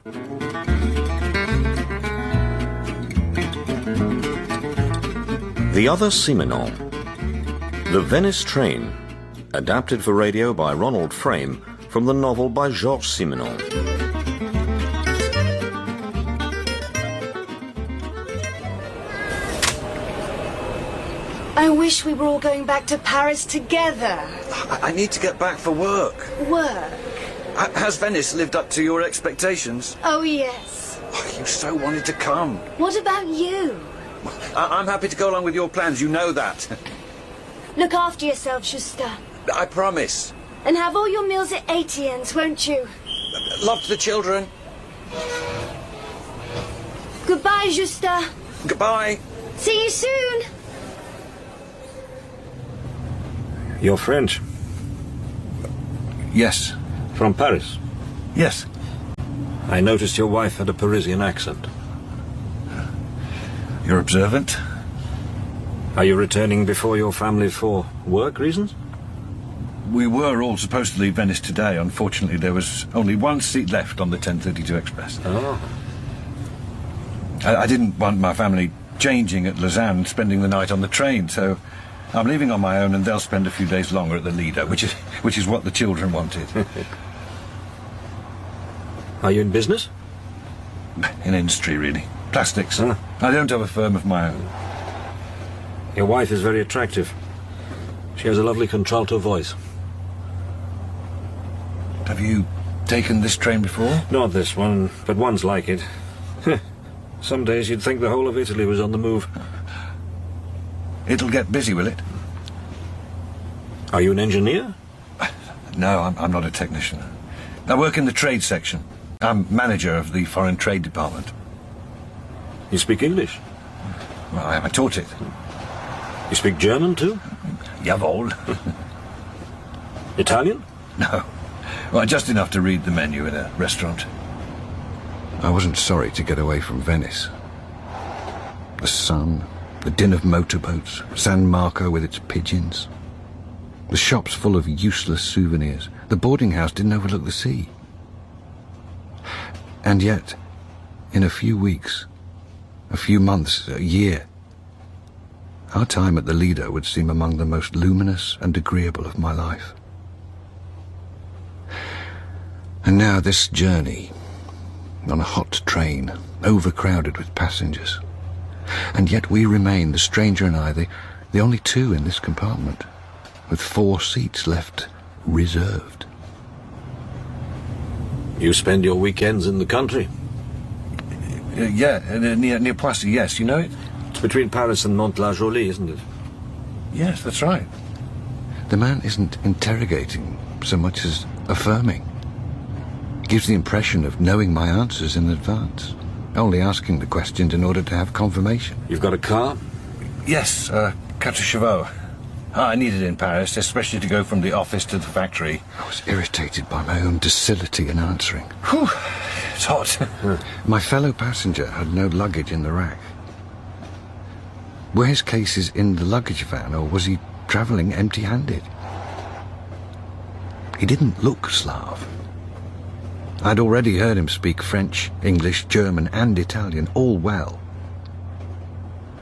The Other Simenon. The Venice Train, adapted for radio by Ronald Frame from the novel by Georges Simenon. I wish we were all going back to Paris together. I need to get back for work. Work? Has Venice lived up to your expectations? Oh, yes. Oh, you so wanted to come. What about you? I'm happy to go along with your plans, you know that. Look after yourself, Justin. I promise. And have all your meals at Etienne's, won't you? Love to the children. Goodbye, Justin. Goodbye. See you soon. You're French? Yes. From Paris? Yes. I noticed your wife had a Parisian accent. You're observant? Are you returning before your family for work reasons? We were all supposed to leave Venice today. Unfortunately, there was only one seat left on the 10:32 express. Oh. I didn't want my family changing at Lausanne, spending the night on the train, so I'm leaving on my own, and they'll spend a few days longer at the Lido, which is what the children wanted. Are you in business? In industry, really. Plastics. Huh? I don't have a firm of my own. Your wife is very attractive. She has a lovely contralto voice. Have you taken this train before? Not this one, but ones like it. Some days you'd think the whole of Italy was on the move. It'll get busy, will it? Are you an engineer? No, I'm not a technician. I work in the trade section. I'm manager of the foreign trade department. You speak English? Well, I taught it. You speak German too? Jawohl. Italian? No. Well, just enough to read the menu in a restaurant. I wasn't sorry to get away from Venice. The sun, the din of motorboats, San Marco with its pigeons, the shops full of useless souvenirs, the boarding house didn't overlook the sea. And yet, in a few weeks, a few months, a year, our time at the Lido would seem among the most luminous and agreeable of my life. And now this journey, on a hot train, overcrowded with passengers. And yet we remain, the stranger and I, the only two in this compartment, with 4 seats left reserved. You spend your weekends in the country? Near Poissy, yes. You know it? It's between Paris and Mantes-la-Jolie, isn't it? Yes, that's right. The man isn't interrogating so much as affirming. Gives the impression of knowing my answers in advance, only asking the questions in order to have confirmation. You've got a car? Yes, 4 chevaux. I need it in Paris, especially to go from the office to the factory. I was irritated by my own docility in answering. Whew, it's hot. My fellow passenger had no luggage in the rack. Were his cases in the luggage van, or was he travelling empty-handed? He didn't look Slav. I'd already heard him speak French, English, German and Italian, all well.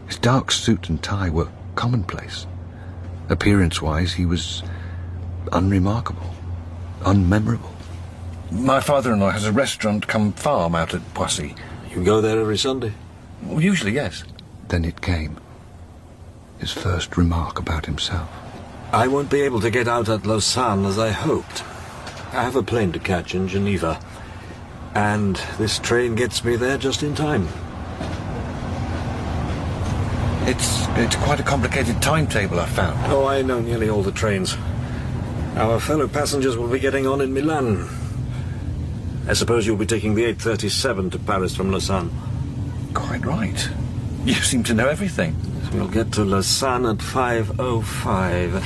His dark suit and tie were commonplace. Appearance-wise, he was unremarkable, unmemorable. My father-in-law has a restaurant cum farm out at Poissy. You go there every Sunday? Well, usually, yes. Then it came. His first remark about himself. I won't be able to get out at Lausanne as I hoped. I have a plane to catch in Geneva, and this train gets me there just in time. It's quite a complicated timetable, I've found. Oh, I know nearly all the trains. Our fellow passengers will be getting on in Milan. I suppose you'll be taking the 8:37 to Paris from Lausanne. Quite right. You seem to know everything. We'll get to Lausanne at 5:05.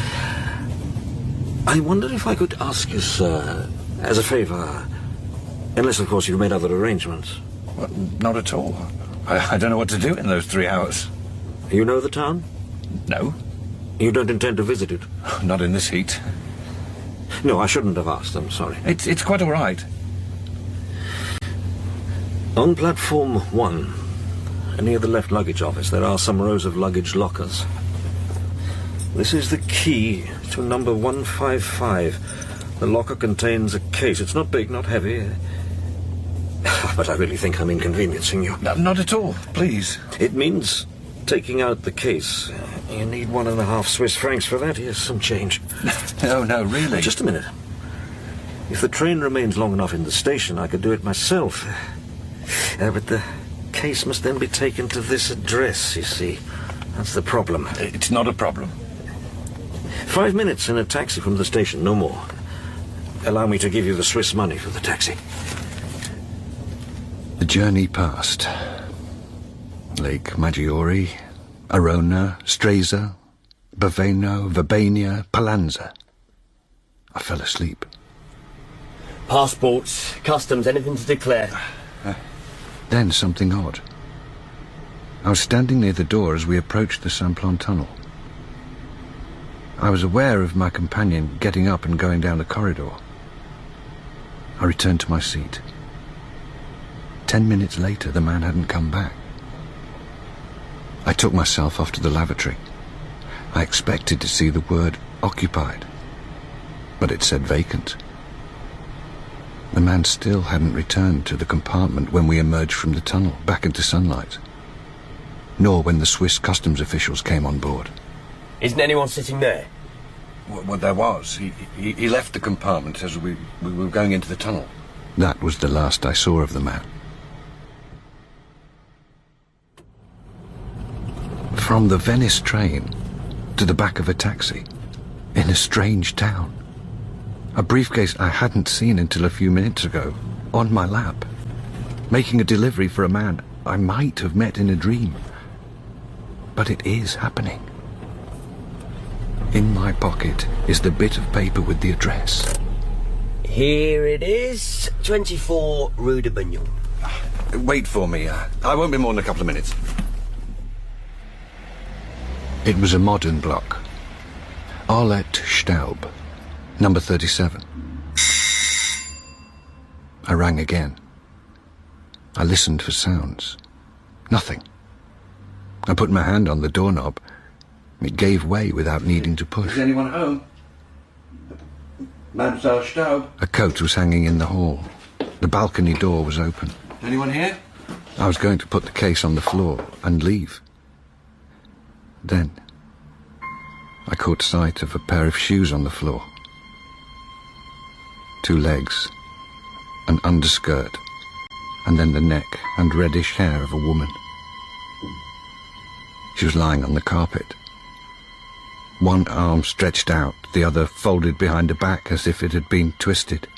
I wonder if I could ask you, sir, as a favour, unless, of course, you've made other arrangements. Well, not at all. I don't know what to do in those 3 hours. You know the town? No. You don't intend to visit it? Not in this heat. No, I shouldn't have asked. I'm sorry. It's quite all right. On platform 1, near the left luggage office, there are some rows of luggage lockers. This is the key to number 155. The locker contains a case. It's not big, not heavy. But I really think I'm inconveniencing you. No, not at all, please. It means taking out the case. You need 1.5 Swiss francs for that. Here's some change. No, really. Just a minute. If the train remains long enough in the station, I could do it myself. But the case must then be taken to this address, you see. That's the problem. It's not a problem. 5 minutes in a taxi from the station, no more. Allow me to give you the Swiss money for the taxi. The journey passed. Lake Maggiore, Arona, Stresa, Baveno, Verbania, Palanza. I fell asleep. Passports, customs, anything to declare? Then something odd. I was standing near the door as we approached the Simplon tunnel. I was aware of my companion getting up and going down the corridor. I returned to my seat. 10 minutes later, the man hadn't come back. I took myself off to the lavatory. I expected to see the word occupied, but it said vacant. The man still hadn't returned to the compartment when we emerged from the tunnel back into sunlight, nor when the Swiss customs officials came on board. Isn't anyone sitting there? Well, there was. He left the compartment as we were going into the tunnel. That was the last I saw of the man. From the Venice train to the back of a taxi, in a strange town. A briefcase I hadn't seen until a few minutes ago, on my lap, making a delivery for a man I might have met in a dream. But it is happening. In my pocket is the bit of paper with the address. Here it is, 24 Rue de Bignon. Wait for me. I won't be more than a couple of minutes. It was a modern block. Arlette Staub, number 37. I rang again. I listened for sounds. Nothing. I put my hand on the doorknob. It gave way without needing to push. Is anyone home? Mademoiselle Staub? A coat was hanging in the hall. The balcony door was open. Anyone here? I was going to put the case on the floor and leave. Then I caught sight of a pair of shoes on the floor. 2 legs, an underskirt, and then the neck and reddish hair of a woman. She was lying on the carpet. One arm stretched out, the other folded behind her back as if it had been twisted.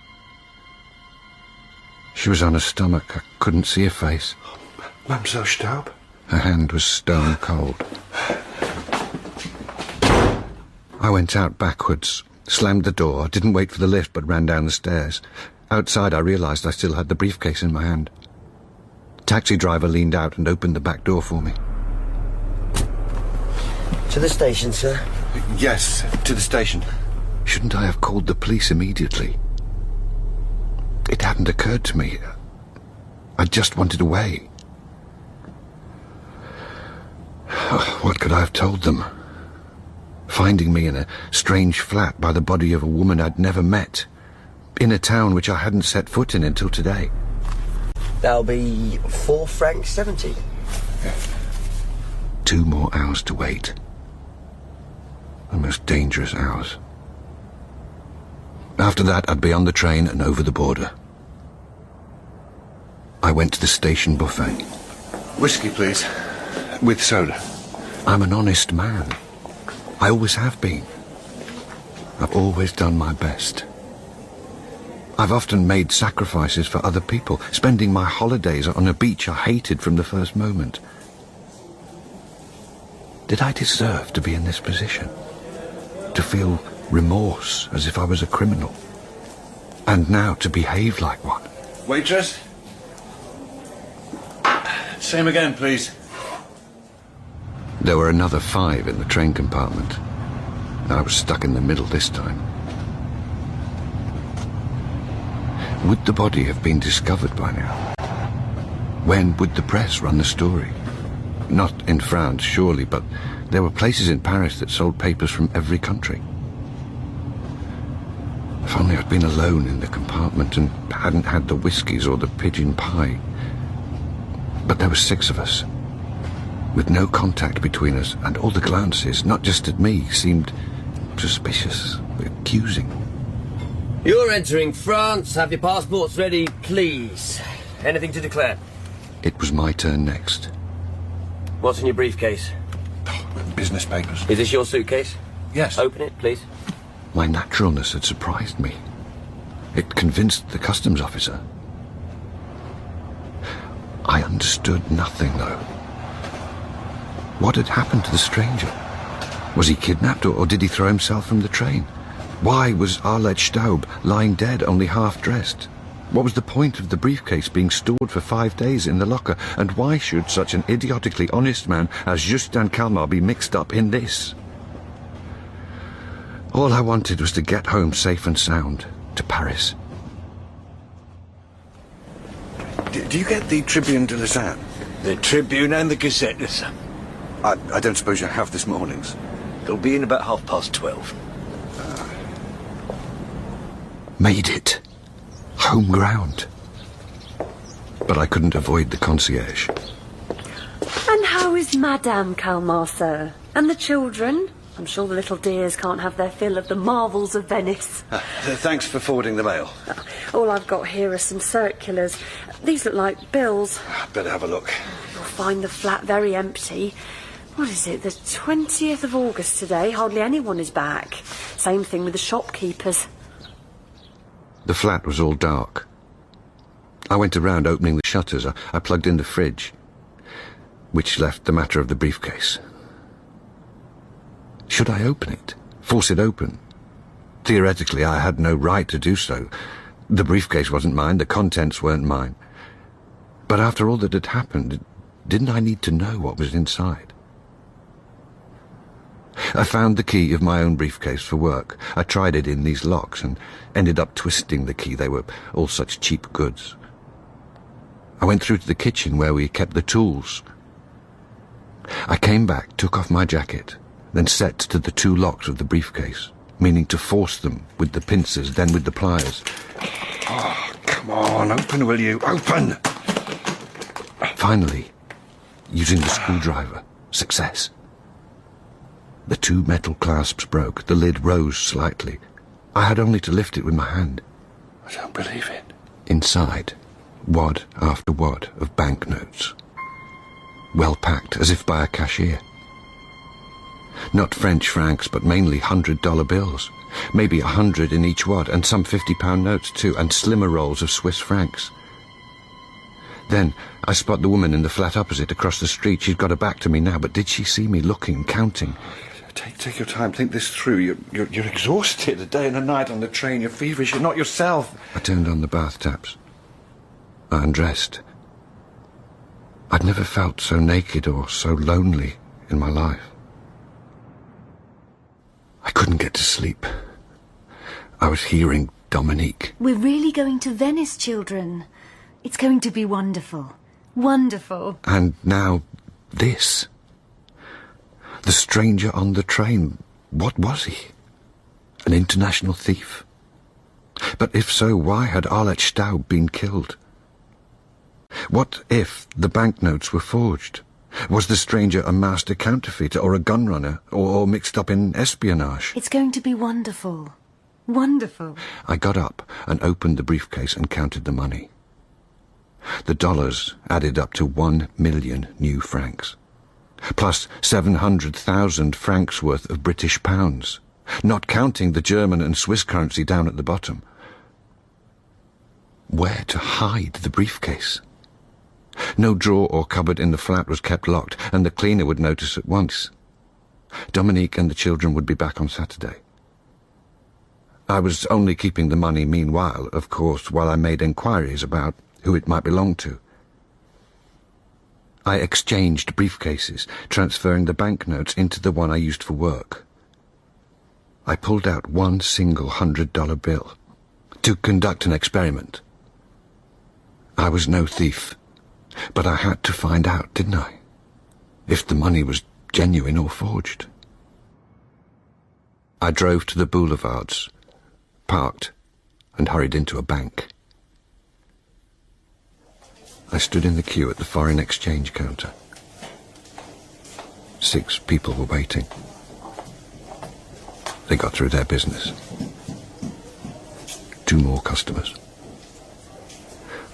She was on her stomach. I couldn't see her face. Mademoiselle Staub? Her hand was stone cold. I went out backwards, slammed the door, didn't wait for the lift but ran down the stairs. Outside I realized I still had the briefcase in my hand. The taxi driver leaned out and opened the back door for me. To the station, sir. Yes, to the station. Shouldn't I have called the police immediately? It hadn't occurred to me. I just wanted away. What could I have told them? Finding me in a strange flat by the body of a woman I'd never met, in a town which I hadn't set foot in until today. That'll be 4 francs 70. 2 more hours to wait. The most dangerous hours. After that, I'd be on the train and over the border. I went to the station buffet. Whiskey, please. With soda. I'm an honest man. I always have been. I've always done my best. I've often made sacrifices for other people, spending my holidays on a beach I hated from the first moment. Did I deserve to be in this position? To feel remorse as if I was a criminal? And now to behave like one? Waitress? Same again, please. There were another 5 in the train compartment. I was stuck in the middle this time. Would the body have been discovered by now? When would the press run the story? Not in France, surely, but there were places in Paris that sold papers from every country. If only I'd been alone in the compartment and hadn't had the whiskies or the pigeon pie. But there were 6 of us, with no contact between us, and all the glances, not just at me, seemed suspicious, accusing. You're entering France. Have your passports ready, please. Anything to declare? It was my turn next. What's in your briefcase? Business papers. Is this your suitcase? Yes. Open it, please. My naturalness had surprised me. It convinced the customs officer. I understood nothing, though. What had happened to the stranger? Was he kidnapped, or did he throw himself from the train? Why was Arlette Staub lying dead, only half-dressed? What was the point of the briefcase being stored for 5 days in the locker? And why should such an idiotically honest man as Justin Calmar be mixed up in this? All I wanted was to get home safe and sound, to Paris. Do you get the Tribune de Lausanne? The Tribune and the Gazette, sir. I don't suppose you have this morning's. They'll be in about 12:30. Made it. Home ground. But I couldn't avoid the concierge. And how is Madame Calmar, sir? And the children? I'm sure the little dears can't have their fill of the marvels of Venice. Thanks for forwarding the mail. All I've got here are some circulars. These look like bills. Better have a look. You'll find the flat very empty. What is it, the 20th of August today? Hardly anyone is back. Same thing with the shopkeepers. The flat was all dark. I went around opening the shutters. I plugged in the fridge, which left the matter of the briefcase. Should I open it? Force it open? Theoretically, I had no right to do so. The briefcase wasn't mine, the contents weren't mine. But after all that had happened, didn't I need to know what was inside? I found the key of my own briefcase for work. I tried it in these locks and ended up twisting the key. They were all such cheap goods. I went through to the kitchen where we kept the tools. I came back, took off my jacket, then set to the 2 locks of the briefcase, meaning to force them with the pincers, then with the pliers. Oh, come on, open, will you? Open! Finally, using the screwdriver, success. The 2 metal clasps broke, the lid rose slightly. I had only to lift it with my hand. I don't believe it. Inside, wad after wad of banknotes. Well packed, as if by a cashier. Not French francs, but mainly $100 bills. Maybe 100 in each wad, and some £50 notes too, and slimmer rolls of Swiss francs. Then I spot the woman in the flat opposite across the street. She's got her back to me now, but did she see me looking, counting? Take your time, think this through. You're exhausted, a day and a night on the train. You're feverish, you're not yourself. I turned on the bath taps. I undressed. I'd never felt so naked or so lonely in my life. I couldn't get to sleep. I was hearing Dominique. We're really going to Venice, children. It's going to be wonderful. Wonderful. And now this. The stranger on the train, what was he? An international thief? But if so, why had Arlette Staub been killed? What if the banknotes were forged? Was the stranger a master counterfeiter or a gunrunner or mixed up in espionage? It's going to be wonderful. Wonderful. I got up and opened the briefcase and counted the money. The dollars added up to 1 million new francs, plus 700,000 francs worth of British pounds, not counting the German and Swiss currency down at the bottom. Where to hide the briefcase? No drawer or cupboard in the flat was kept locked, and the cleaner would notice at once. Dominique and the children would be back on Saturday. I was only keeping the money meanwhile, of course, while I made enquiries about who it might belong to. I exchanged briefcases, transferring the banknotes into the one I used for work. I pulled out one single $100 bill to conduct an experiment. I was no thief, But I had to find out, didn't I? If the money was genuine or forged. I drove to the boulevards, parked, and hurried into a bank. I stood in the queue at the foreign exchange counter. 6 people were waiting. They got through their business. 2 more customers.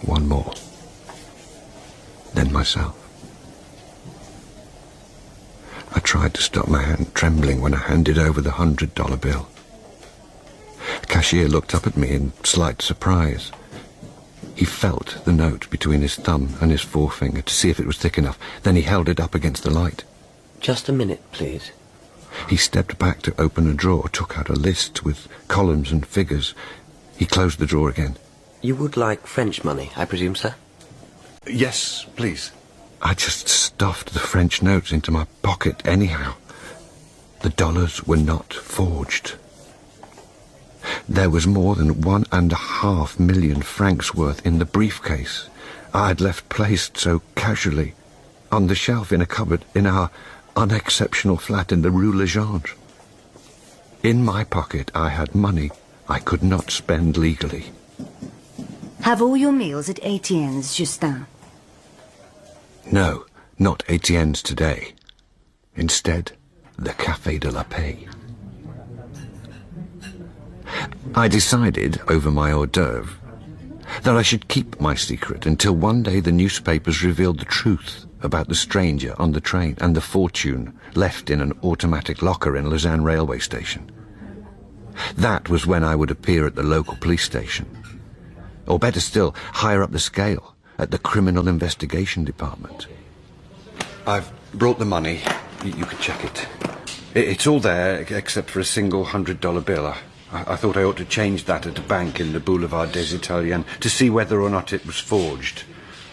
1 more. Then myself. I tried to stop my hand trembling when I handed over the $100 bill. The cashier looked up at me in slight surprise. He felt the note between his thumb and his forefinger to see if it was thick enough. Then he held it up against the light. Just a minute, please. He stepped back to open a drawer, took out a list with columns and figures. He closed the drawer again. You would like French money, I presume, sir? Yes, please. I just stuffed the French notes into my pocket anyhow. The dollars were not forged. There was more than 1.5 million francs worth in the briefcase I had left placed so casually on the shelf in a cupboard in our unexceptional flat in the Rue Legendre. In my pocket I had money I could not spend legally. Have all your meals at Etienne's, Justin. No, not Etienne's today. Instead, the Café de la Paix. I decided, over my hors d'oeuvre, that I should keep my secret until one day the newspapers revealed the truth about the stranger on the train and the fortune left in an automatic locker in Lausanne railway station. That was when I would appear at the local police station. Or better still, higher up the scale, at the Criminal Investigation Department. I've brought the money. You can check it. It's all there, except for a single $100 bill. I thought I ought to change that at a bank in the Boulevard des Italiens to see whether or not it was forged.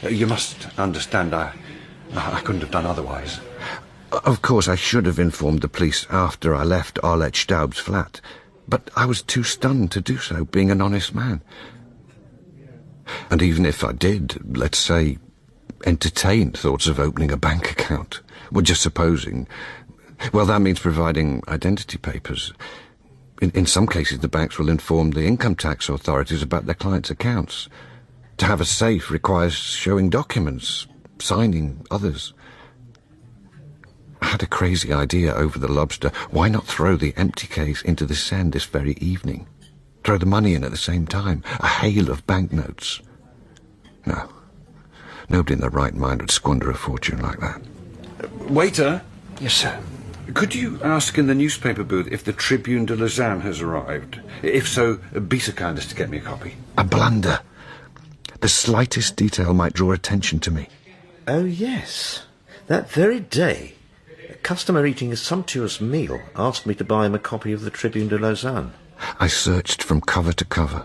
You must understand, I couldn't have done otherwise. Of course, I should have informed the police after I left Arlette Staub's flat, but I was too stunned to do so, being an honest man. And even if I did, let's say, entertain thoughts of opening a bank account, well, just supposing, well, that means providing identity papers. In some cases, the banks will inform the income tax authorities about their clients' accounts. To have a safe requires showing documents, signing others. I had a crazy idea over the lobster. Why not throw the empty case into the Seine this very evening? Throw the money in at the same time. A hail of banknotes. No. Nobody in their right mind would squander a fortune like that. Waiter? Yes, sir. Could you ask in the newspaper booth if the Tribune de Lausanne has arrived? If so, be so kind as to get me a copy. A blunder. The slightest detail might draw attention to me. Oh, yes. That very day, a customer eating a sumptuous meal asked me to buy him a copy of the Tribune de Lausanne. I searched from cover to cover.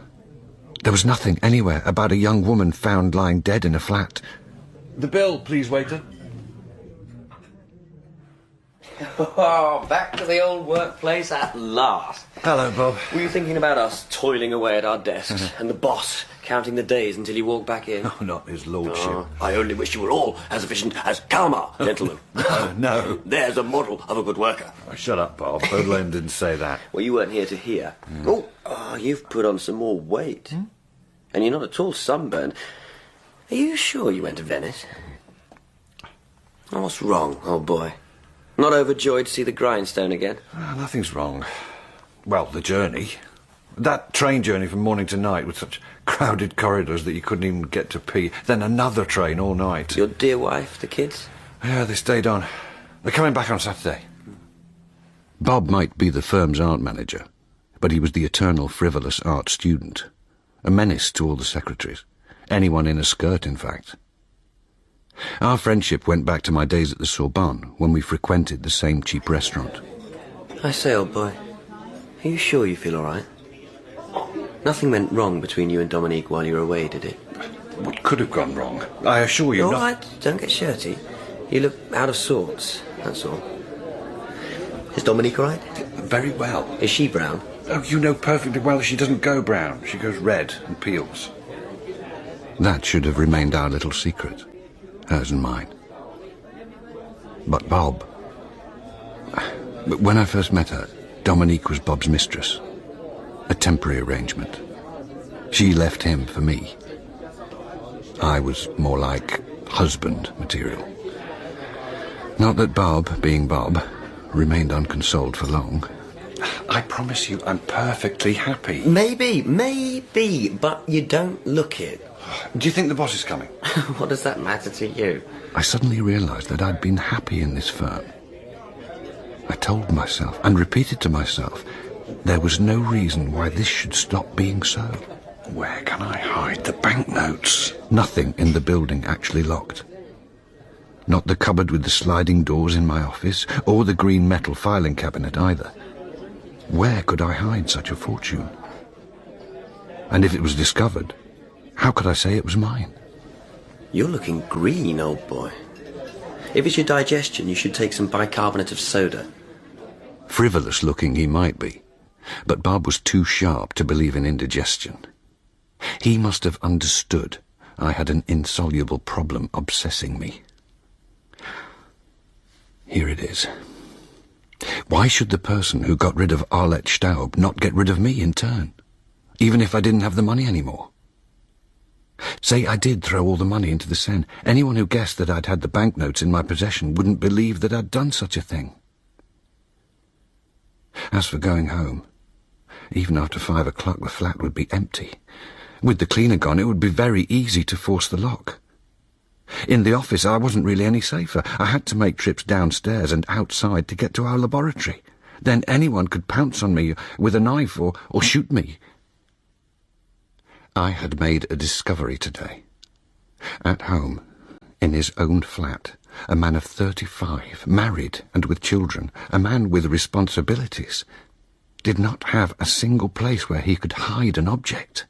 There was nothing anywhere about a young woman found lying dead in a flat. The bill, please, waiter. Oh, back to the old workplace at last. Hello, Bob. Were you thinking about us toiling away at our desks and the boss counting the days until you walk back in? Oh, not his lordship. Oh, I only wish you were all as efficient as Kalmar, gentlemen. No. There's a model of a good worker. Oh, shut up, Bob. Baudelaire didn't say that. Well, you weren't here to hear. Oh, you've put on some more weight. And you're not at all sunburned. Are you sure you went to Venice? Oh, what's wrong, old boy? Not overjoyed to see the grindstone again? Oh, nothing's wrong. Well, the journey. That train journey from morning to night with such crowded corridors that you couldn't even get to pee. Then another train all night. Your dear wife, the kids? Yeah, they stayed on. They're coming back on Saturday. Bob might be the firm's art manager, but he was the eternal frivolous art student. A menace to all the secretaries. Anyone in a skirt, in fact. Our friendship went back to my days at the Sorbonne, when we frequented the same cheap restaurant. I say, old boy, are you sure you feel all right? Nothing went wrong between you and Dominique while you were away, did it? What could have gone wrong? I assure you... All right, don't get shirty. You look out of sorts, that's all. Is Dominique all right? Very well. Is she brown? Oh, you know perfectly well she doesn't go brown. She goes red and peels. That should have remained our little secret. hers and mine. But Bob... When I first met her, Dominique was Bob's mistress. A temporary arrangement. She left him for me. I was more like husband material. Not that Bob, being Bob, remained unconsoled for long. I promise you I'm perfectly happy. Maybe, but you don't look it. Do you think the boss is coming? What does that matter to you? I suddenly realized that I'd been happy in this firm. I told myself, and repeated to myself, there was no reason why this should stop being so. Where can I hide the banknotes? Nothing in the building actually locked. Not the cupboard with the sliding doors in my office, or the green metal filing cabinet either. Where could I hide such a fortune? And if it was discovered, how could I say it was mine? You're looking green, old boy. If it's your digestion, you should take some bicarbonate of soda. Frivolous looking he might be, but Bob was too sharp to believe in indigestion. He must have understood I had an insoluble problem obsessing me. Here it is. Why should the person who got rid of Arlette Staub not get rid of me in turn, even if I didn't have the money anymore? Say I did throw all the money into the Seine. Anyone who guessed that I'd had the banknotes in my possession wouldn't believe that I'd done such a thing. As for going home, even after 5 o'clock the flat would be empty. With the cleaner gone, it would be very easy to force the lock. In the office, I wasn't really any safer. I had to make trips downstairs and outside to get to our laboratory. Then anyone could pounce on me with a knife or shoot me. I had made a discovery today. At home, in his own flat, a man of 35, married and with children, a man with responsibilities, did not have a single place where he could hide an object.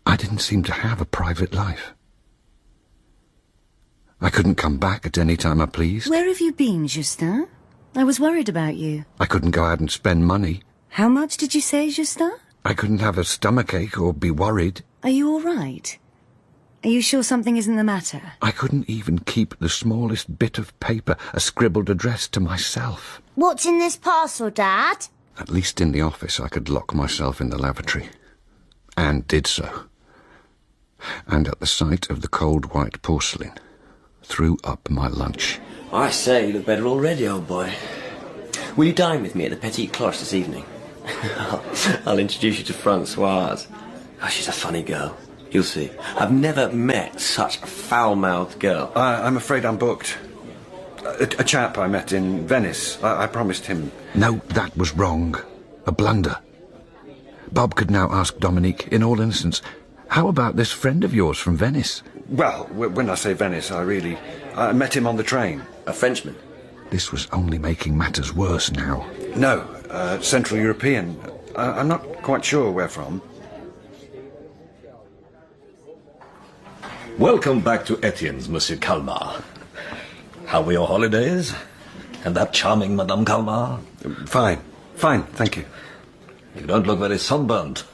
I didn't seem to have a private life. I couldn't come back at any time I pleased. Where have you been, Justin? I was worried about you. I couldn't go out and spend money. How much did you say, Justin? I couldn't have a stomachache or be worried. Are you all right? Are you sure something isn't the matter? I couldn't even keep the smallest bit of paper, a scribbled address, to myself. What's in this parcel, Dad? At least in the office I could lock myself in the lavatory. And did so. And at the sight of the cold white porcelain, threw up my lunch. I say, you look better already, old boy. Will you dine with me at the Petite Cloche this evening? I'll introduce you to Françoise. Oh, she's a funny girl. You'll see. I've never met such a foul-mouthed girl. I'm afraid I'm booked. A chap I met in Venice. I promised him... No, that was wrong. A blunder. Bob could now ask Dominique, in all innocence, how about this friend of yours from Venice? Well, when I say Venice, I met him on the train. A Frenchman? This was only making matters worse now. No, Central European. I'm not quite sure where from. Welcome back to Etienne's, Monsieur Calmar. How were your holidays? And that charming Madame Calmar? Fine, thank you. You don't look very sunburnt.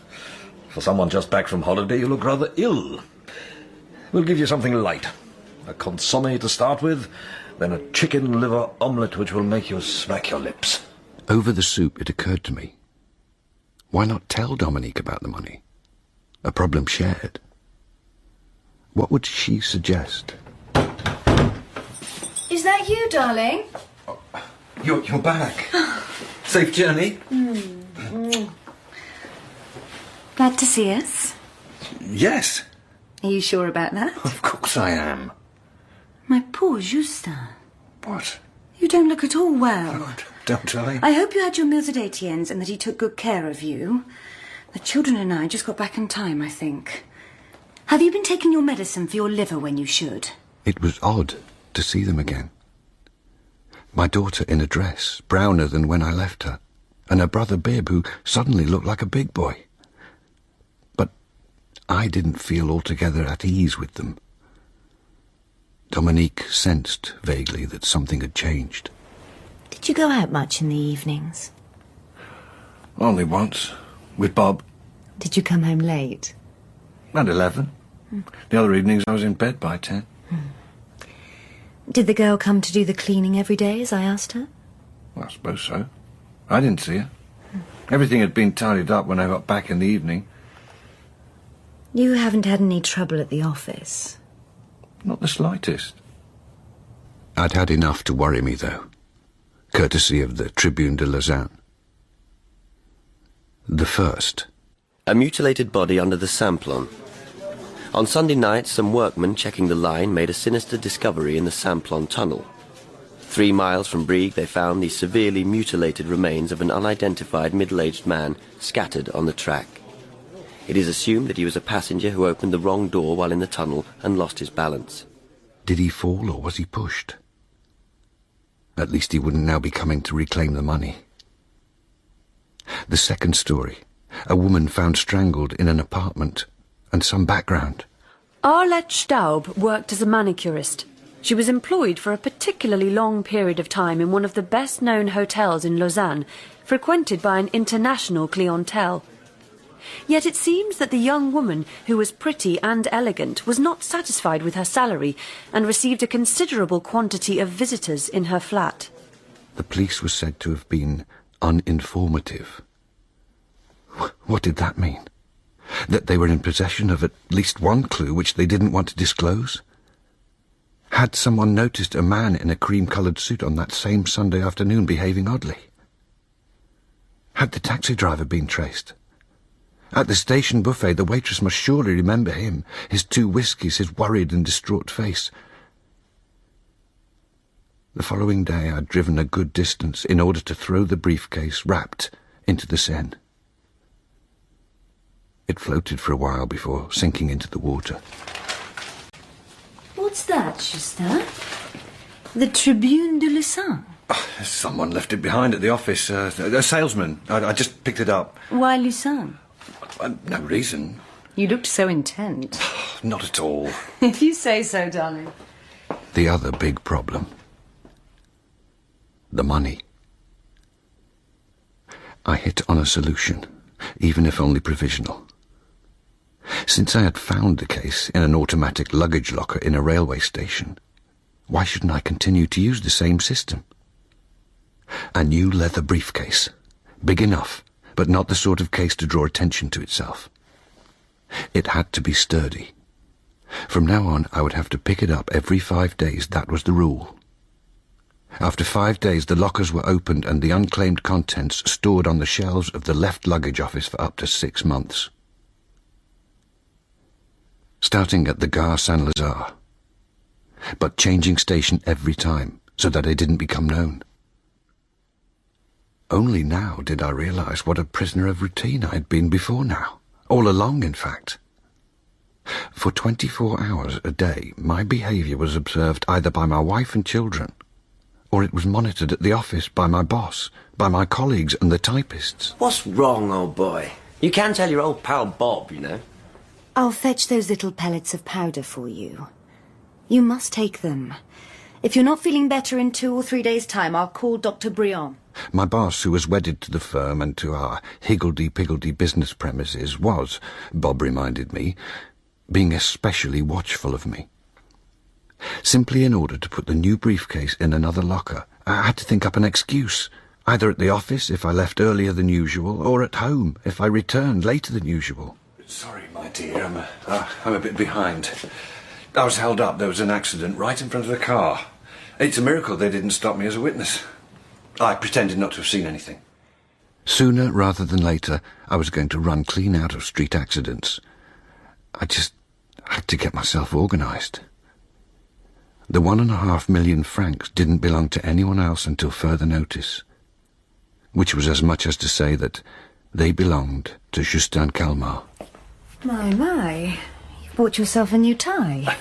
For someone just back from holiday, you look rather ill. We'll give you something light. A consommé to start with, then a chicken liver omelette which will make you smack your lips. Over the soup, it occurred to me. Why not tell Dominique about the money? A problem shared. What would she suggest? Is that you, darling? You're back. Safe journey? Glad to see us. Yes. Are you sure about that? Of course I am. My poor Justin. What? You don't look at all well. Oh, don't I? I hope you had your meals at Etienne's and that he took good care of you. The children and I just got back in time, I think. Have you been taking your medicine for your liver when you should? It was odd to see them again. My daughter in a dress, browner than when I left her, and her brother Bib, who suddenly looked like a big boy. But I didn't feel altogether at ease with them. Dominique sensed vaguely that something had changed. Did you go out much in the evenings? Only once. With Bob. Did you come home late? At 11. The other evenings I was in bed by 10. Did the girl come to do the cleaning every day, as I asked her? Well, I suppose so. I didn't see her. Everything had been tidied up when I got back in the evening. You haven't had any trouble at the office? Not the slightest. I'd had enough to worry me, though, courtesy of the Tribune de Lausanne. The first. A mutilated body under the Samplon. On Sunday night, some workmen checking the line made a sinister discovery in the Samplon tunnel. 3 miles from Brieg, they found the severely mutilated remains of an unidentified middle-aged man scattered on the track. It is assumed that he was a passenger who opened the wrong door while in the tunnel and lost his balance. Did he fall or was he pushed? At least he wouldn't now be coming to reclaim the money. The second story. A woman found strangled in an apartment, and some background. Arlette Staub worked as a manicurist. She was employed for a particularly long period of time in one of the best-known hotels in Lausanne, frequented by an international clientele. Yet it seems that the young woman, who was pretty and elegant, was not satisfied with her salary and received a considerable quantity of visitors in her flat. The police were said to have been uninformative. What did that mean? That they were in possession of at least one clue which they didn't want to disclose? Had someone noticed a man in a cream-coloured suit on that same Sunday afternoon behaving oddly? Had the taxi driver been traced? At the station buffet, the waitress must surely remember him, his 2 whiskies, his worried and distraught face. The following day I'd driven a good distance in order to throw the briefcase, wrapped, into the Seine. It floated for a while before sinking into the water. What's that, Justin? The Tribune de Lausanne? Someone left it behind at the office. A salesman. I just picked it up. Why Lausanne? No reason. You looked so intent. Not at all. If you say so, darling. The other big problem. The money. I hit on a solution, even if only provisional. Since I had found the case in an automatic luggage locker in a railway station, why shouldn't I continue to use the same system? A new leather briefcase, big enough, but not the sort of case to draw attention to itself. It had to be sturdy. From now on, I would have to pick it up every 5 days. That was the rule. After 5 days, the lockers were opened and the unclaimed contents stored on the shelves of the left luggage office for up to 6 months. Starting at the Gare Saint-Lazare, but changing station every time so that I didn't become known. Only now did I realize what a prisoner of routine I had been before now, all along in fact. For 24 hours a day, my behaviour was observed either by my wife and children, or it was monitored at the office by my boss, by my colleagues and the typists. What's wrong, old boy? You can tell your old pal Bob, you know. I'll fetch those little pellets of powder for you. You must take them. If you're not feeling better in 2 or 3 days' time, I'll call Dr. Briand. My boss, who was wedded to the firm and to our higgledy-piggledy business premises, was, Bob reminded me, being especially watchful of me. Simply in order to put the new briefcase in another locker, I had to think up an excuse, either at the office if I left earlier than usual, or at home if I returned later than usual. Sorry, my dear, I'm a bit behind. I was held up. There was an accident right in front of the car. It's a miracle they didn't stop me as a witness. I pretended not to have seen anything. Sooner rather than later, I was going to run clean out of street accidents. I just had to get myself organised. The 1.5 million francs didn't belong to anyone else until further notice, which was as much as to say that they belonged to Justin Calmar. My. You've bought yourself a new tie.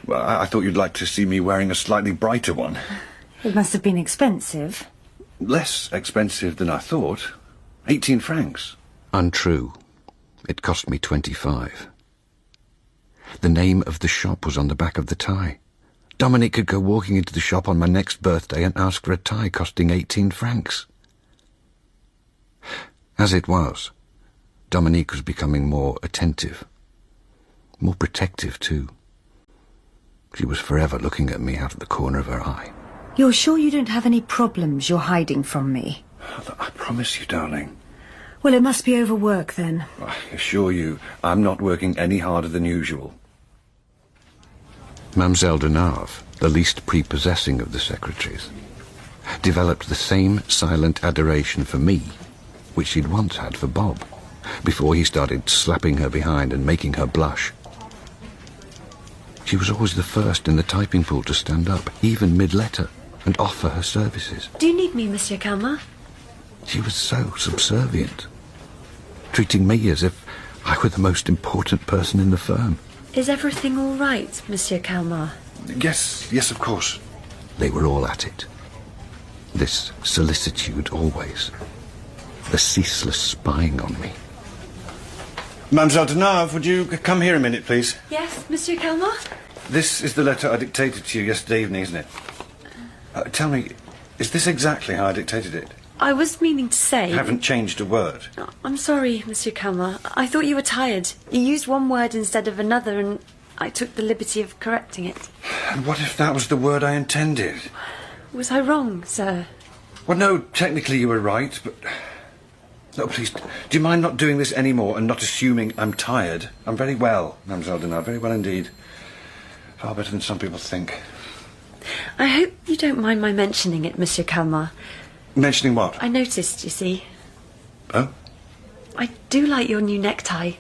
Well, I thought you'd like to see me wearing a slightly brighter one. It must have been expensive. Less expensive than I thought. 18 francs. Untrue. It cost me 25. The name of the shop was on the back of the tie. Dominique could go walking into the shop on my next birthday and ask for a tie costing 18 francs. As it was, Dominique was becoming more attentive. More protective, too. She was forever looking at me out of the corner of her eye. You're sure you don't have any problems you're hiding from me? I promise you, darling. Well, it must be overwork, then. I assure you, I'm not working any harder than usual. Mademoiselle de Narve, the least prepossessing of the secretaries, developed the same silent adoration for me which she'd once had for Bob, before he started slapping her behind and making her blush. She was always the first in the typing pool to stand up, even mid-letter, and offer her services. Do you need me, Monsieur Calma? She was so subservient, treating me as if I were the most important person in the firm. Is everything all right, Monsieur Calma? Yes, of course. They were all at it. This solicitude always. The ceaseless spying on me. Mademoiselle de Narve, would you come here a minute, please? Yes, Monsieur Calma? This is the letter I dictated to you yesterday evening, isn't it? Tell me, is this exactly how I dictated it? I was meaning to say... You haven't changed a word. I'm sorry, Monsieur Calma. I thought you were tired. You used one word instead of another, and I took the liberty of correcting it. And what if that was the word I intended? Was I wrong, sir? Well, no, technically you were right, but... No, please, do you mind not doing this anymore and not assuming I'm tired? I'm very well, Mademoiselle de Narve, very well indeed. Far better than some people think. I hope you don't mind my mentioning it, Monsieur Calma. Mentioning what? I noticed, you see. Oh? I do like your new necktie.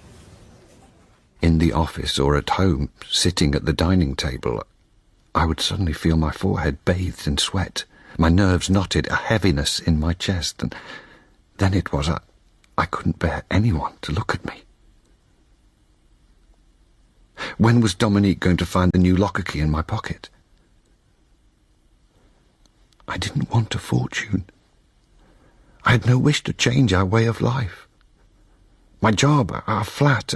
In the office or at home, sitting at the dining table, I would suddenly feel my forehead bathed in sweat, my nerves knotted, a heaviness in my chest, and then it was I couldn't bear anyone to look at me. When was Dominique going to find the new locker key in my pocket? I didn't want a fortune. I had no wish to change our way of life. My job, our flat,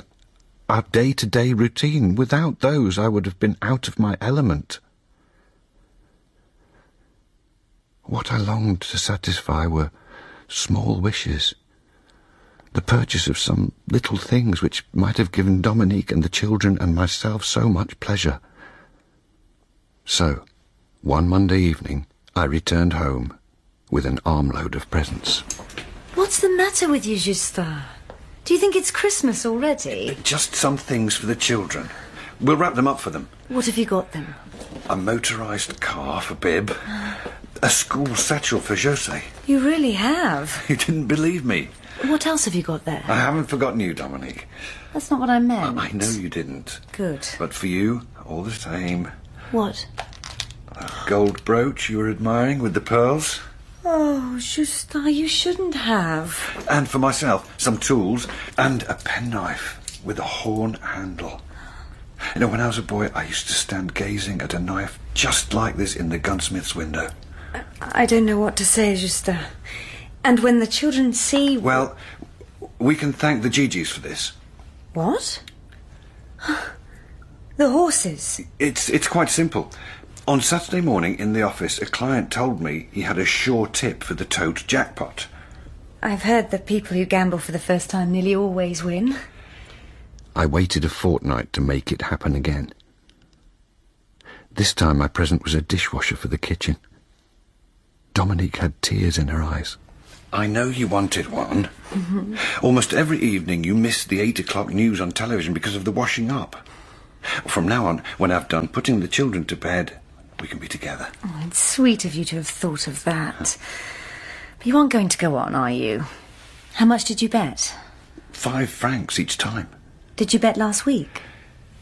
our day-to-day routine. Without those, I would have been out of my element. What I longed to satisfy were small wishes. The purchase of some little things which might have given Dominique and the children and myself so much pleasure. So, one Monday evening, I returned home with an armload of presents. What's the matter with you, Justin? Do you think it's Christmas already? Just some things for the children. We'll wrap them up for them. What have you got them? A motorised car for Bib. A school satchel for José. You really have. You didn't believe me. What else have you got there? I haven't forgotten you, Dominique. That's not what I meant. I know you didn't. Good. But for you, all the same. What? A gold brooch you were admiring with the pearls. Oh, Justin, you shouldn't have. And for myself, some tools and a penknife with a horn handle. You know, when I was a boy, I used to stand gazing at a knife just like this in the gunsmith's window. I don't know what to say, Justin. And when the children see... Well, we can thank the Gigis for this. What? The horses? It's quite simple. On Saturday morning in the office, a client told me he had a sure tip for the toad jackpot. I've heard that people who gamble for the first time nearly always win. I waited a fortnight to make it happen again. This time my present was a dishwasher for the kitchen. Dominique had tears in her eyes. I know you wanted one. Almost every evening you missed the 8 o'clock news on television because of the washing up. From now on, when I've done putting the children to bed, we can be together. Oh, it's sweet of you to have thought of that. But you aren't going to go on, are you? How much did you bet? 5 francs each time. Did you bet last week?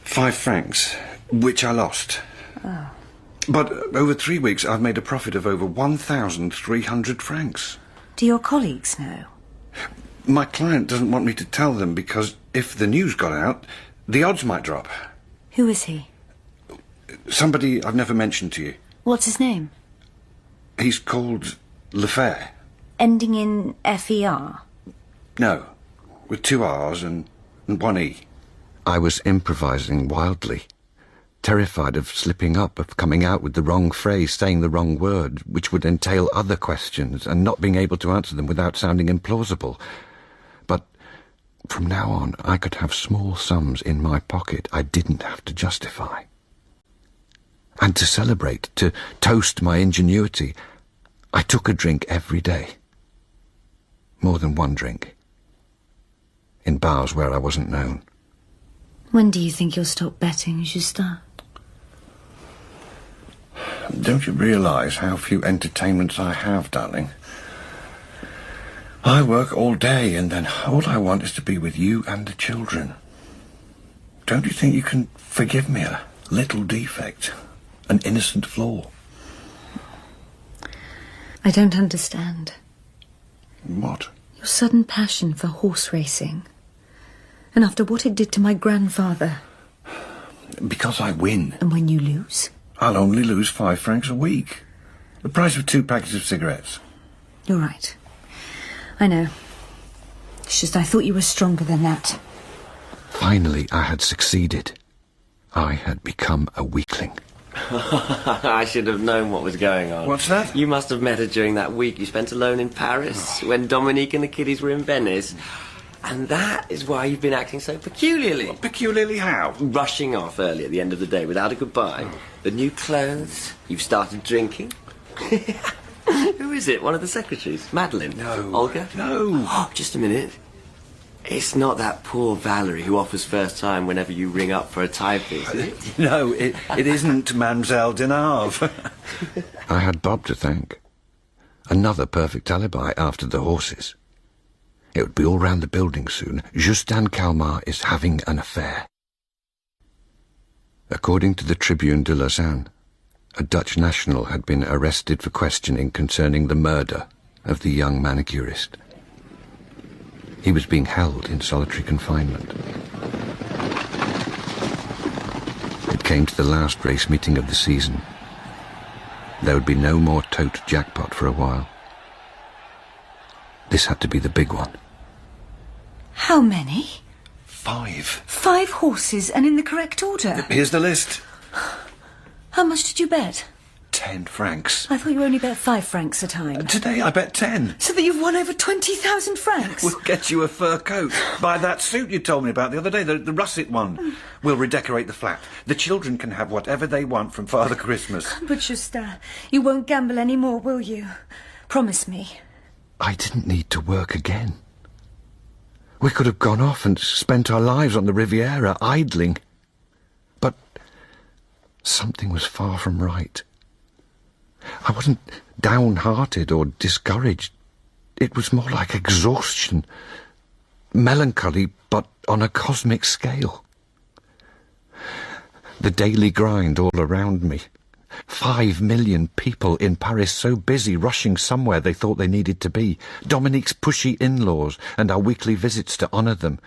5 francs, which I lost. Oh. But over 3 weeks I've made a profit of over 1,300 francs. Do your colleagues know? My client doesn't want me to tell them because if the news got out, the odds might drop. Who is he? Somebody I've never mentioned to you. What's his name? He's called Lefer. Ending in F-E-R? No, with 2 R's and 1 E. I was improvising wildly, terrified of slipping up, of coming out with the wrong phrase, saying the wrong word, which would entail other questions, and not being able to answer them without sounding implausible. But From now on, I could have small sums in my pocket I didn't have to justify. And to celebrate, to toast my ingenuity, I took a drink every day. More than one drink. In bars where I wasn't known. When do you think you'll stop betting, Justin? Don't you realise how few entertainments I have, darling? I work all day, and then all I want is to be with you and the children. Don't you think you can forgive me a little defect? An innocent flaw? I don't understand. What? Your sudden passion for horse racing. And after what it did to my grandfather. Because I win. And when you lose? I'll only lose 5 francs a week. The price of 2 packets of cigarettes. You're right. I know. It's just I thought you were stronger than that. Finally, I had succeeded. I had become a weakling. I should have known what was going on. What's that? You must have met her during that week you spent alone in Paris, when Dominique and the kiddies were in Venice. And that is why you've been acting so peculiarly. Peculiarly how? Rushing off early at the end of the day without a goodbye. The new clothes. You've started drinking. Who is it? One of the secretaries? Madeline? No. Olga? No. Oh, just a minute. It's not that poor Valerie who offers first time whenever you ring up for a typist, is it? No, it isn't Mademoiselle Denave. I had Bob to thank. Another perfect alibi after the horses. It would be all round the building soon. Justin Calmar is having an affair. According to the Tribune de Lausanne, a Dutch national had been arrested for questioning concerning the murder of the young manicurist. He was being held in solitary confinement. It came to the last race meeting of the season. There would be no more tote jackpot for a while. This had to be the big one. How many? 5. 5 horses, and in the correct order. Here's the list. How much did you bet? 10 francs. I thought you only bet 5 francs a time. Today I bet 10. So that you've won over 20,000 francs. We'll get you a fur coat. Buy that suit you told me about the other day, the russet one. We'll redecorate the flat. The children can have whatever they want from Father Christmas. But Justin, you won't gamble any more, will you? Promise me. I didn't need to work again. We could have gone off and spent our lives on the Riviera, idling. But something was far from right. I wasn't downhearted or discouraged. It was more like exhaustion. Melancholy, but on a cosmic scale. The daily grind all around me. 5 million people in Paris so busy rushing somewhere they thought they needed to be. Dominique's pushy in-laws and our weekly visits to honour them.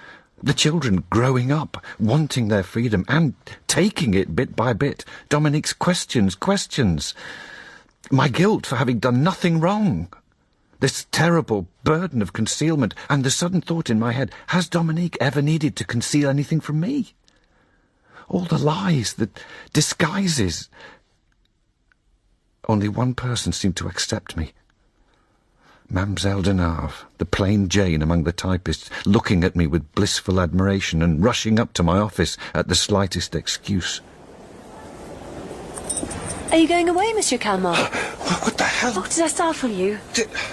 The children growing up, wanting their freedom and taking it bit by bit. Dominique's questions. My guilt for having done nothing wrong. This terrible burden of concealment, and the sudden thought in my head, has Dominique ever needed to conceal anything from me? All the lies, the disguises. Only one person seemed to accept me. Mademoiselle Denave, the plain Jane among the typists, looking at me with blissful admiration and rushing up to my office at the slightest excuse. Are you going away, Monsieur Calmar? What the hell? Oh, did I startle you?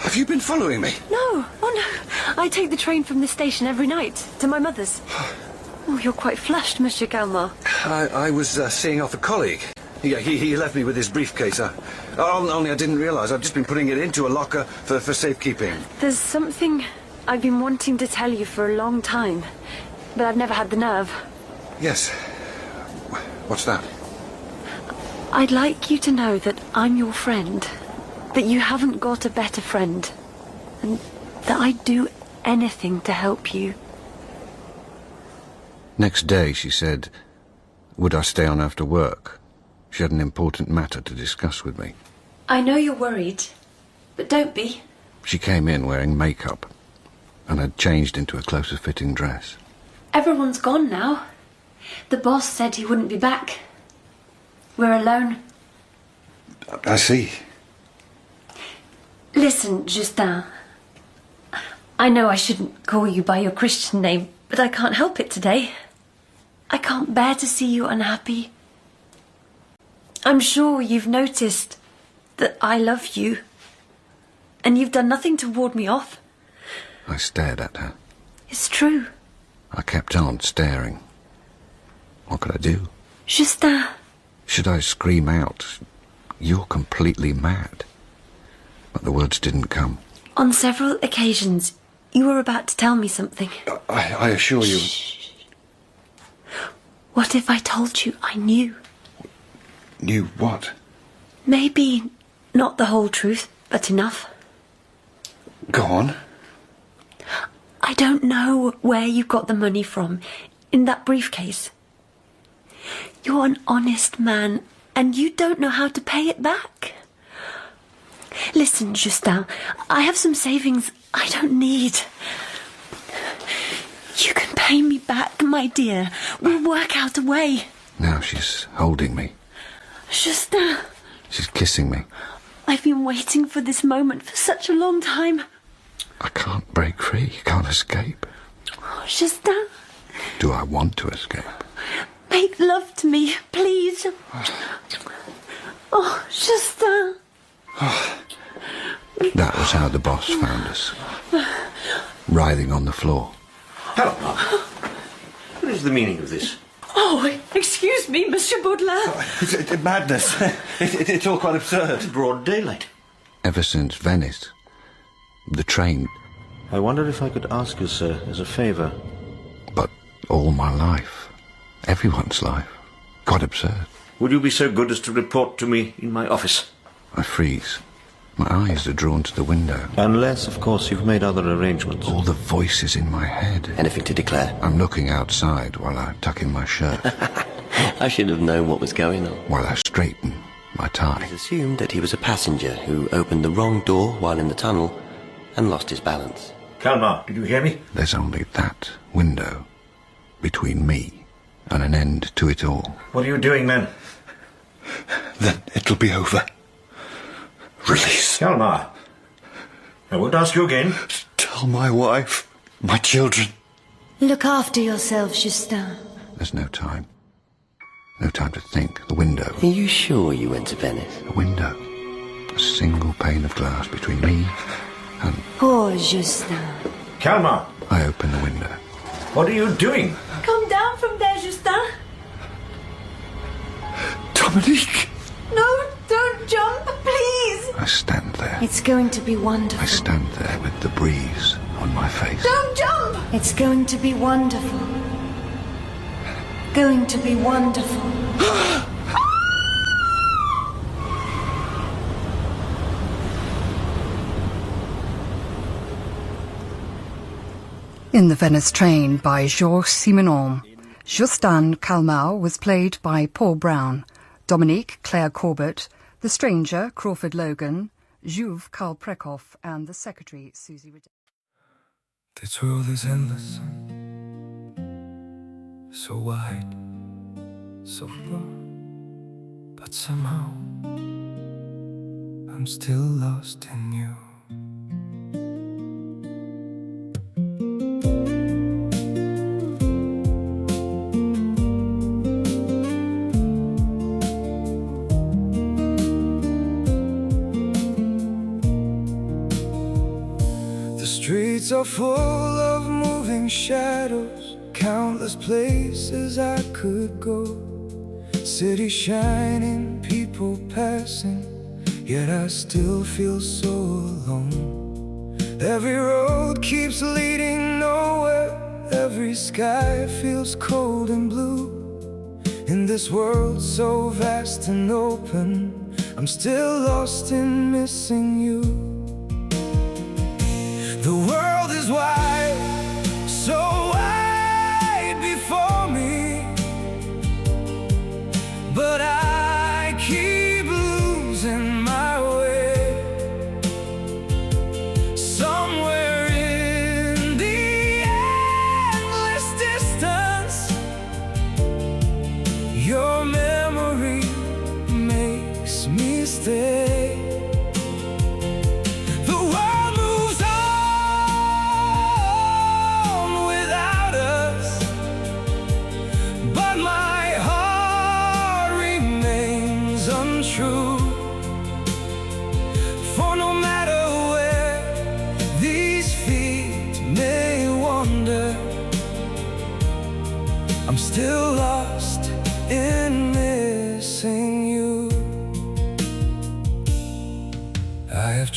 Have you been following me? No. Oh, no. I take the train from the station every night to my mother's. Oh, you're quite flushed, Monsieur Calmar. I was seeing off a colleague. He left me with his briefcase. Only I didn't realise. I've just been putting it into a locker for safekeeping. There's something I've been wanting to tell you for a long time, but I've never had the nerve. Yes. What's that? I'd like you to know that I'm your friend, that you haven't got a better friend, and that I'd do anything to help you. Next day, she said, would I stay on after work? She had an important matter to discuss with me. I know you're worried, but don't be. She came in wearing makeup and had changed into a closer-fitting dress. Everyone's gone now. The boss said he wouldn't be back. We're alone. I see. Listen, Justin. I know I shouldn't call you by your Christian name, but I can't help it today. I can't bear to see you unhappy. I'm sure you've noticed that I love you, and you've done nothing to ward me off. I stared at her. It's true. I kept on staring. What could I do? Justin. Should I scream out, "You're completely mad"? But the words didn't come. On several occasions, you were about to tell me something. I assure you... Shh. What if I told you I knew? Knew what? Maybe not the whole truth, but enough. Go on. I don't know where you got the money from in that briefcase. You're an honest man, and you don't know how to pay it back. Listen, Justin, I have some savings I don't need. You can pay me back, my dear. We'll work out a way. Now she's holding me. Justin. She's kissing me. I've been waiting for this moment for such a long time. I can't break free. Can't escape. Oh, Justin. Do I want to escape? Make love to me, please. Oh, Justin. That was how the boss found us. Writhing on the floor. Hello, Mark. What is the meaning of this? Oh, excuse me, Monsieur Baudelaire. It's madness. It's all quite absurd. Broad daylight. Ever since Venice, the train, I wonder if I could ask you, sir, as a favour. but all my life, everyone's life, quite absurd. Would you be so good as to report to me in my office? I freeze. My eyes are drawn to the window. Unless, of course, you've made other arrangements. All the voices in my head. Anything to declare? I'm looking outside while I tuck in my shirt, I should have known what was going on. while I straighten my tie. It's assumed that he was a passenger who opened the wrong door while in the tunnel and lost his balance. Kalmar, did you hear me? There's only that window between me and an end to it all. What are you doing, man? Then it'll be over. Release. Kalmar, I won't ask you again. Tell my wife, my children. Look after yourself, Justin. There's no time. No time to think. The window. Are you sure you went to Venice? A window. A single pane of glass between me and... Poor Justin. Kalmar, I open the window. what are you doing? Come down from there, Justin. Dominique! No, don't jump, please. I stand there. It's going to be wonderful. I stand there with the breeze on my face. Don't jump. It's going to be wonderful. Going to be wonderful. In the Venice Train by Other Simenon, Justin Kalmar was played by Paul Brown, Dominique Claire Corbett, the stranger Crawford Logan, Juve Karl Prekoff, and the secretary Susie Riddell. This world is endless, so wide, so broad, but somehow I'm still lost in you. Streets are full of moving shadows, countless places I could go. City shining, people passing, yet I still feel so alone. Every road keeps leading nowhere, every sky feels cold and blue. In this world so vast and open, I'm still lost in missing you. The world is wide, so wide before me, but I keep losing my way. Somewhere in the endless distance, your memory makes me stay. The world moves on,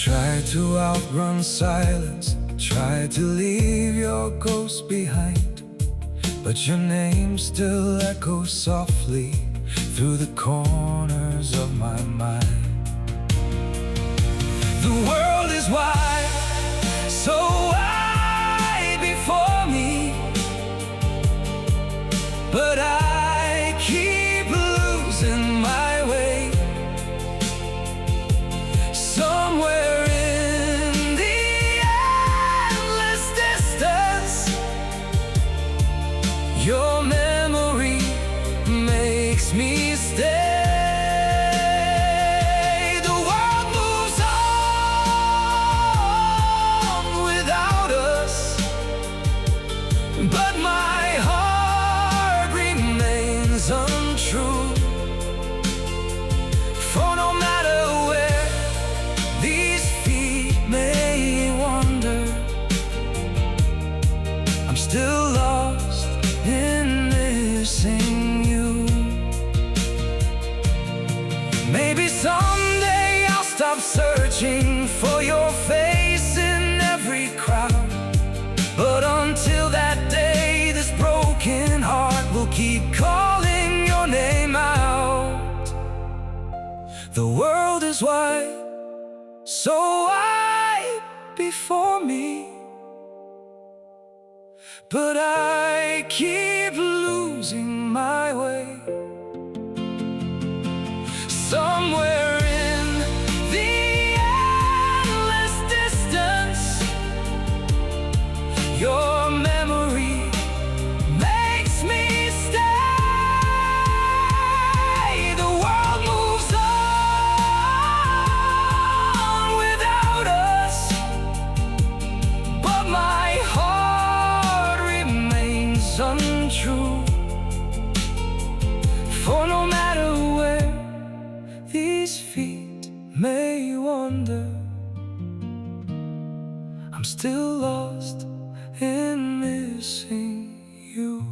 Tried to outrun silence, tried to leave your ghost behind, but your name still echoes softly through the corners of my mind. The world is wide, so wide before me, but I keep losing my way. Somewhere in the endless distance, your memory makes me stay. The world moves on without us, but my heart remains untrue. For no matter where these feet may wander, I'm still lost in missing you. Maybe someday I'll stop searching for your face in every crowd, but until that day, this broken heart will keep calling your name out. The world is wide, so wide before me, but I keep losing my way. Somewhere in the endless distance, your memory makes me stay. The world moves on without us, but my heart remains untrue. For no matter where these feet may wander, I'm still lost in missing you.